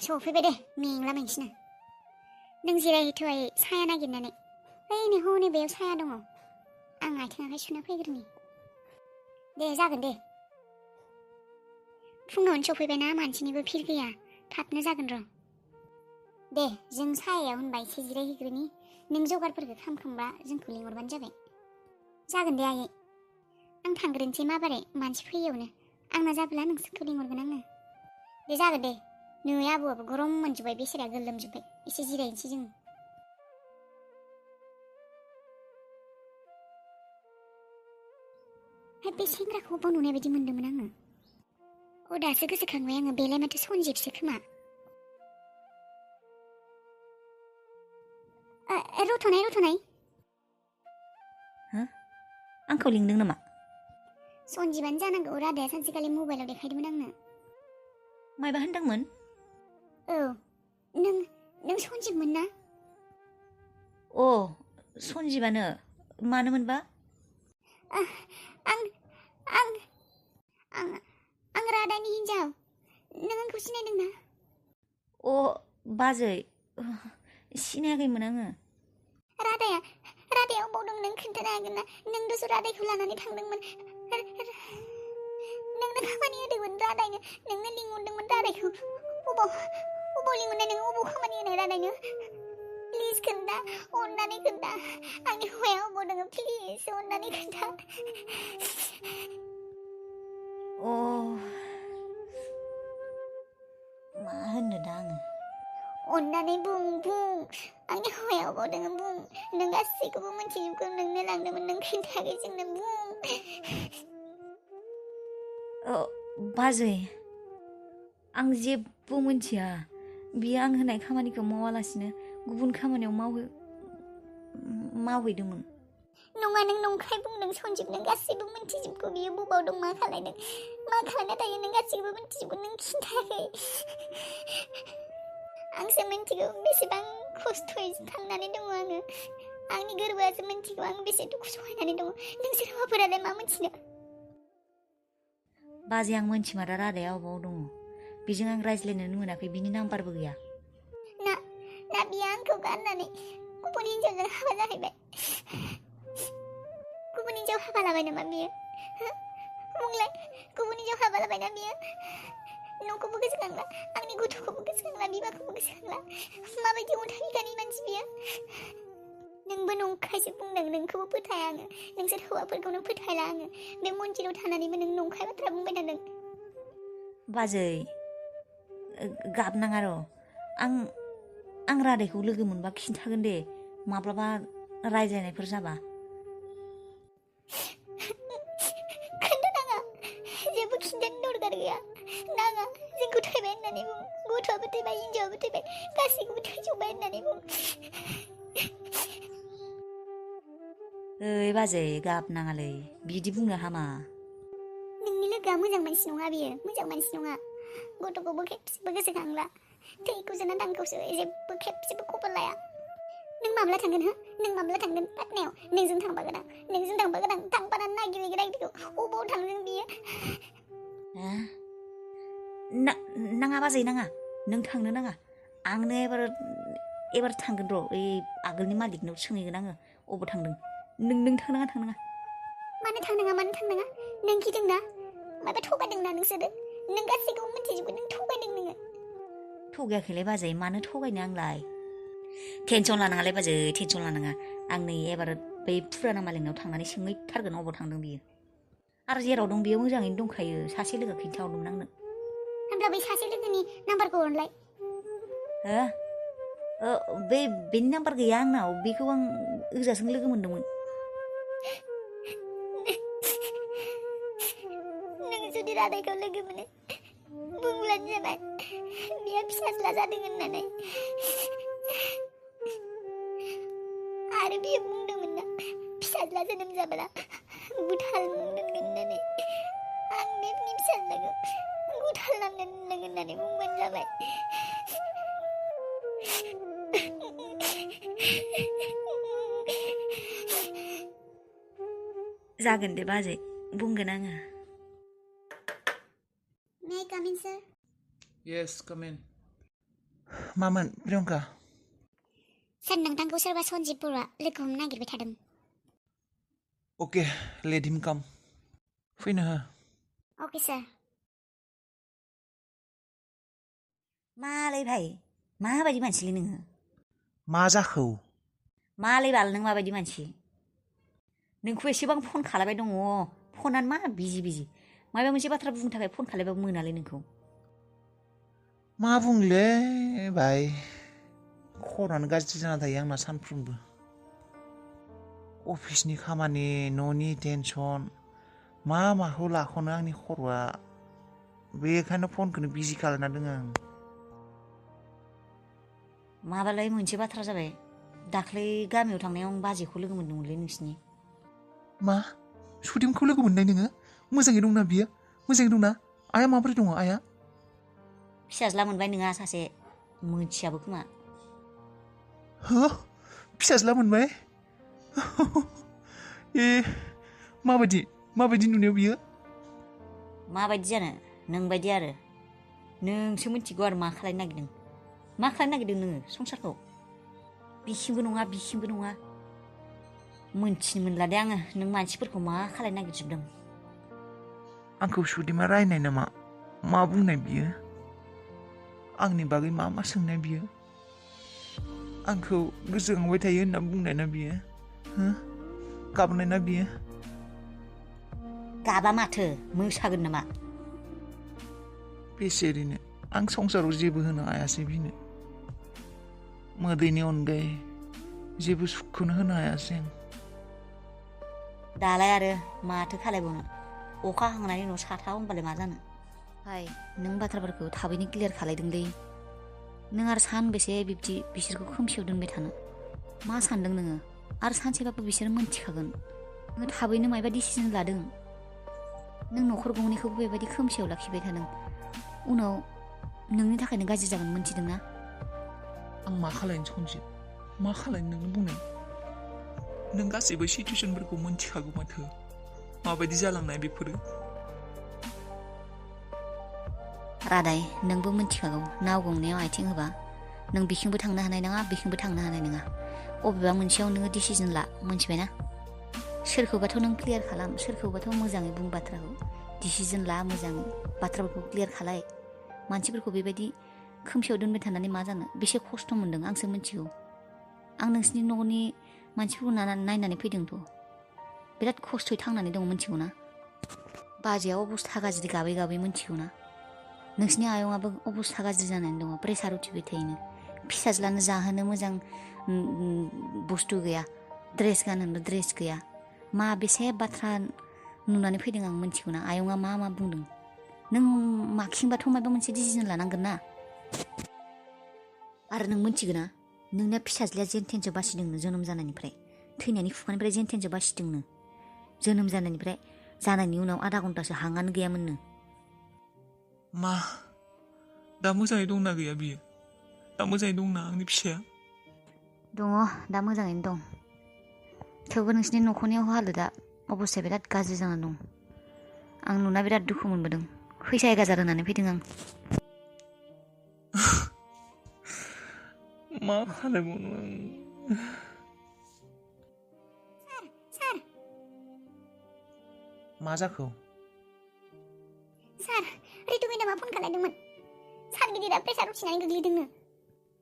सफैबाय दे मेंला मेंसिनो नों जिरायहैथ'हाय साया नागिरनानै नै हनै बेयाव साया दङ आं आथिं आखाइ सुना फैग्रोनि दे जागोन दे फुङावनो सफैबायना मानसिनिबो फिर गैया थाबनो जागोन र' दे जों सायायाव होनबा एसे जिरायहैग्रोनि नों जगारफोरखौ खालामखांबा जोंखौ लिंहरबानो जाबाय जागोन दे आयै आं थांग्रोनोसै माबारै मानसि फैयावनो आंना जाब्ला नोंसोरखौ लिंहरगोन आङो दे जागोन दे नै आबौआबो गरम मोनजोब्बाय बेसेरा गोलोमजोब्बाय एसे जिरायनोसै जों बे सेंग्राखौ अबाव नुनाय बायदि मोनदोंमोन आङो दासो गोसोखांबाय आङो बेलाय माथो सनजिबसो खोमा रथ'नाय आंखौ लिंदों नामा सनजिबानो जानांगौ रादाया सानसेखालि मबाइलाव देखायदोंमोन आंनो मायबा होनदोंमोन औ नों सनजिबमोन ना सनजिबानो मानोमोनबा आं आं आं आं रादानि हिन्जाव नों आंखौ सिनायदोंना बाजै सिनायाखैमोन आङो रादाया अबाव दं नों खोन्थानो हागोन ना नों दस रादायखौ लानानै थांदोंमोन नोंनो खामानि होदोंमोन रादायनो नोंनो लिंहरदोंमोन रादायखौ अबाव लिंहरनाय नों अबाव खामानि होनाय रादायनो प्लिज खोन्था अननानै खोन्था आंनि हौवाया अबाव दङ प्लिज अननानै खोन्था मा होननो दा आङो अननानै बुं आंनि हौवाया अबाव दङ बुं नों गासैखौबो मिन्थिजोबगौ नोंनो लांदोंमोन नों खोन्थायाखै जोंनो बुं बाजै आं जेबो मिन्थिया बियो आं होनाय खामानिखौ मावालासिनो गुबुन खामानियाव मावहैदोंमोन नङा नों नंखाय बुंदों सनजिब नों गासैबो मिन्थिजोबगौ बियो बबाव दं मा खालायदों मा खालायना थायो नों गासैखौबो मिन्थिजोबगौ नों खिन्थायाखै आंसो मिन्थिगौ बेसेबां खस्थ'यै थांनानै दङ आङो आंनि गोरबोआसो मिन्थिगौ आं बेसे दुखु सहायनानै दङ नोंसोर हौवाफोरालाय मा मिन्थिनो बाजै आं मोनथिमारा रादाया अबाव दङ बेजों आं रायज्लायनोनो मोनाखै बिनि नाम्बारबो गैया ना बियो आंखौ गारनानै गुबुन हिन्जावजों हाबा जाहैबाय गुबुन हिन्जाव हाबा लाबाय नामा बियो बुंलाय गुबुन हिन्जाव हाबा लाबायना बियो न'खौबो गोसोखांला आंनि गथ'खौबो गोसोखांला बिमाखौबो गोसोखांला माबायदि अन्थाइ बिखानि मानसि बियो नोंबो नंखायसो बुंदों नोंखौबो फोथाया आङो नोंसोर हौवाफोरखौनो फोथायला आङो बे मन्दिराव थानानैबो नों नंखाय बाथ्रा बुंबाय थादों बाजै गाबनाङा र' आं रादायखौ लोगो मोनबा खिन्थागोन दे माब्लाबा रायज्लायनायफोर जाबा खोन्थानाङा जेबो खिन्थानो दरखार गैया नाङा जोंखौ थैबाय होननानै बुं गथ'आबो थैबाय हिन्जावाबो थैबाय गासैखौबो थैजोब्बाय होननानै बुं ओइ बाजै गाबनाङालै बिदि बुंनो हामा नोंनि लोगोआ मोजां मानसि नङा बियो मोजां मानसि नङा गथ'खौबो खेबसेबो गोसोखांला थैखौसो ना दांखौसो जेबो खेबसेबो खबर लाया नों माब्ला थांगोन नों माब्ला थांगोन पाटनायाव नोंजों थांबा गोनां थांफानानै नागिरहैगोन आं बेखौ अबाव थांदों बियो नाङा बाजै नाङा नों थांनो नाङा आंनो एबार थांगोन र' ओइ आगोलनि मालिकनाव सोंहैगोन आङो अबाव थांदों नों थांनाङा मानो थांनाङा नों गिदोंना माबा थगायदोंना नोंसोरो नों गासैखौबो मिन्थिजोबो नों थगायदों नोङो थगायाखैलाय बाजै मानो थगायनो आंलाय टेनसन लानाङालाय बाजै टेनसन लानाङा आं नै एबार बै फुराना मालिकनाव थांनानै सोंहैथारगोन अबाव थांदों बियो आरो जेराव दं बियो मोजाङैनो दंखायो सासे लोगो खिन्थाहरदोंमोन आंनो होमब्ला बै सासे लोगोनि नाम्बारखौ हरलाय बेनि नाम्बार गैया आंनाव बेखौ आं ओजाजों लोगो मोनदोंमोन नों जुदि रादायखौ लोगो मोनो बुंब्लानो जाबाय बियो फिसाज्ला जादों होननानै आरो बियो बुंदोंमोन ना फिसाज्ला जोनोम जाब्ला गुथाल मुं दोनगोन होननानै आं बे फिसाज्लाखौ गुथाल नाम दोनगोन होननानै बुंबानो जाबाय जागोन दे बाजै बुंगोन आङो May I come in, sir? Yes, come in. मामोन प्रियंका? सार नोंथांखौ सोरबा सन्जिब बर'आ लोगो हमनो नागिरबाय थादों। अके लेट हिम काम। फैनो हो। अके सार। मालै भाइ माबायदि मानसिलै नोङो? मा जाखौ? मालै बाल नों माबायदि मानसि? नोंखौ एसेबां फन खालामबाय दङ फनानो मा बिजि माबा मोनसे बाथ्रा बुंनो थाखाय फन खालामबाबो मोनालै नोंखौ। मा बुंले भाइ खरानो गाज्रि जाना थायो आंना सानफ्रोमबो। अफिसनि खामानि न'नि टेनसन माखौ लाख'नो आंनि खर'आ। बेखायनो फनखौनो बिजि खालामना दोङो आं। माबालाय मोनसे बाथ्रा जाबाय दाख्लै गामियाव थांनायाव आं बाजैखौ लोगो मोनदोंमोनलै नोंसिनि। मा सुदेमखौ लोगो मोननाय नोङो? मोजाङै दंना बियो? मोजाङै दंना? आइया माबोरै दङ आइया? फिसाज्ला मोनबाय नोङा सासे मोनथियाबो खोमा। हो फिसाज्ला मोनबाय? ए माबायदि नुनायाव बियो? माबायदि जानो नोंबायदि आरो। नोंसो मिथिगौ आरो मा खालायनो नागिरदों। मा खालायनो नागिरदों नोङो संसारखौ? बिसिंबो नङा। मोनथिनो मोनला दे आङो नों मानसिफोरखौ मा खालायनो नागिरजोबदों। आंखौ सुदेमा रायनाय नामा? मा बुंनाय बियो? आंनि बागै मा सोंनाय बियो? आंखौ गोसोखांबाय थायो होनना बुंनाय ना बियो? हो गाबनाय ना बियो? गाबा माथो मोसागोन नामा? बेसेरिनो आं संसाराव जेबो होनो हायासै बिनो। मोदैनि अनगायै जेबो सुखखौनो होनो हायासै आं। दालाय आरो माथो खालायबावनो अखा हांनायनि उनाव साथा हमबालाय मा जानो। भाइ नों बाथ्राफोरखौ थाबैनो क्लियार खालायदोंलै। नों आरो सानबेसे बिब्दि बिसोरखौ खोमसियाव दोनबाय थानो? मा सानदों नोङो? आरो सानसेबाबो बिसोरो मोनथिखागोन। नोङो थाबैनो मायबा डिसिजन लादों। नों न'खर गंनैखौबो बेबायदि खोमसियाव लाखिबाय थादों। उनाव नोंनि थाखायनो गाज्रि जागोन मोनथिदों ना? आं मा खालायनो सनजिब? मा खालायनो नोंनो बुंनाय? नों गासैबो सिटुएसनफोरखौ मोनथिखागौ माथो। माबायदि जालांनाय बेफोरो? रादाय नोंबो मिथिखागौ नाव गंनायाव आथिं होबा नों बिथिंबो थांनो हानाय नङा बिथिंबो थांनो हानाय नङा। अबेबा मोनसेयाव नोङो डिसिजन ला मोनथिबायना? सोरखौबाथ' नों क्लियार खालाम सोरखौबाथ' मोजाङै बुं बाथ्राखौ। डिसिजन ला मोजाङै बाथ्राफोरखौ क्लियार खालाय। मानसिफोरखौ बेबायदि खोमसियाव दोनबाय थानानै मा जानो? बेसे खस्थ' मोन्दों आंसो मिथिगौ। आं नोंसिनि न'नि मानसिफोरखौ नायनानै फैदोंथ'। बिराद खस्थ'यै थांनानै दङ मिथिगौ ना? बाजैया अबस्था गाज्रि गाबै मिथिगौ ना? नोंसिनि आयंआबो अबस्था गाज्रि जानानै दङ प्रेसार उथिबाय थायोनो। फिसाज्लानो जाहोनो मोजां बुस्थु गैया। ड्रेस गानहोनो ड्रेस गैया। मा बेसे बाथ्रा नुनानै फैदों आं मिथिगौ ना? आयंआ मा बुंदों? नों माखिंबाथ' माबा मोनसे डिसिजन लानांगोन ना? आरो नों मिथिगौ ना? नोंना फिसाज्लाया जेन थेनसो बासिदोंनो जोनोम जानायनिफ्राय। थैनायनि खुगानिफ्राय जेन थेनसो बासिदोंनो। जोनोम जानायनिफ्राय जानायनि उनाव आधा घन्टासो हांआनो गैयामोननो। मा दा मोजाङै दंना गैया बियो? दा मोजाङै दंना आंनि फिसाया? दङ दा मोजाङैनो दं। थेवबो नोंसिनि न'खरनि हालोदा अबस्थाया बिराद गाज्रि जाना दं। आं नुना बिराद दुखु मोनबोदों। फैसा 1000 होनानै फैदों आं। मा खालायबावनो आं? सार मा जाखो? सार रितु मेडामा फन खालायदोंमोन। सार गिदिरा प्रेसार उथिनानै गोग्लैदोंनो।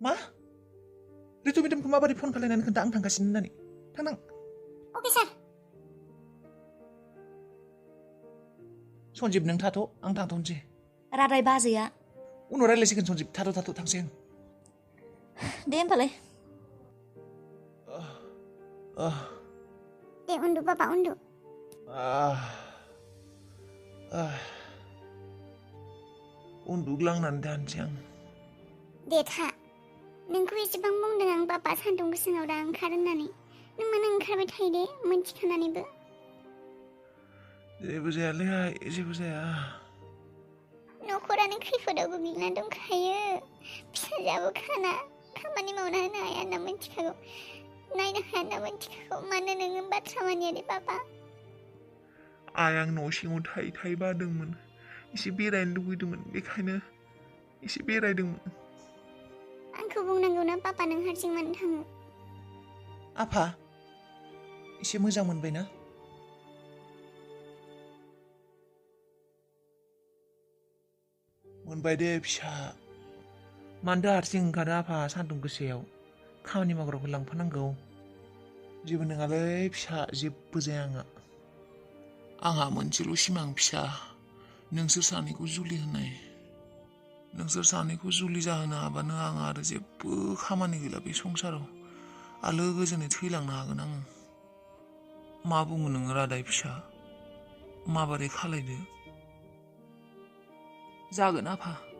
मा? रितु मेडामखौ माबोरै फन खालायनानै खोन्था आं थांगासिनो होननानै? थांनां। अके सार। सन्जिब नों थाथ' आं थांथ'नोसै। रादाय बाजैया उनाव रायज्लायसिगोन सन्जिब थाथ' थांसै आं। दे होमबालाय। दे उन्दु बाबा उन्दु। उन्दुग्लांनानै थानोसै आं। दे था। नोंखौ एसेबां बुंदों आं बाबा सान्दुं गोसायाव दा ओंखार होननानै। नों मानो ओंखारबाय थायो दे मोनथिखानानैबो। जेबो जायालै आइ जेबो जाया। न'खरानो खैफोदाव गोग्लैना दंखायो। फिसाजोआबो खाना खामानि मावना होनो हाया होनना मोनथिखागौ। नायनो हाया होनना मोनथिखागौ। मानो नोङो बाथ्रा मानिया दे बाबा? आइ आं न' सिङाव थायै बादोंमोन। एसे बेरायनो लुगैदोंमोन बेखायनो एसे बेरायदोंमोन। आंखौ बुंनांगौना पापा नों हारसिं मानो थाङो? आफा एसे मोजां मोनबाय ना? मोनबाय दे फिसा। मानोथो हारसिं ओंखारो आफा सान्दुं गोसायाव? खामानि मावग्राखौ लांफानांगौ। जेबो नङालै फिसा, जेबो जाया आंहा मोनसेल' सिमां फिसा, नोंसोर सानैखौ जुलि होनाय। नोंसोर सानैखौ जुलि जाहोनो हाबानो आं आरो जेबो खामानि गैला बे संसाराव। आलो गोजोनै थैलांनो हागोन आङो। मा बुङो नोङो रादाय फिसा? माबोरै खालायदो? जागोन आफा।